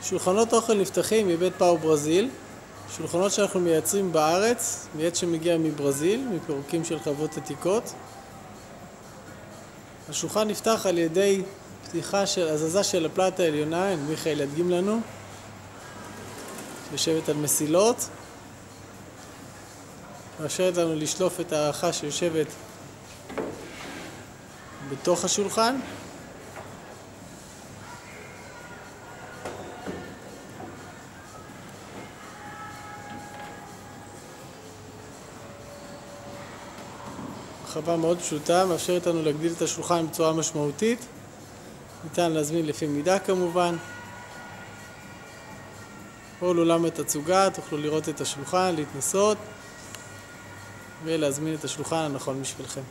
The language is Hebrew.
שולחנות אוכל נפתחים מבית פאו ברזיל, שולחנות שאנחנו מייצרים בארץ, מעץ שמגיע מברזיל, מפירוקים של חוות עתיקות. השולחן נפתח על ידי הזזה של הפלטה העליונה, מיכאל ידגים לנו, שיושבת על מסילות, מאפשרת לנו לשלוף את הערכה שיושבת בתוך השולחן. הרחבה מאוד פשוטה, מאפשרת לנו להגדיל את השולחן בצורה משמעותית. ניתן להזמין לפי מידה כמובן. כל אולם התצוגה, תוכלו לראות את השולחן, להתנסות ולהזמין את השולחן הנכון בשבילכם.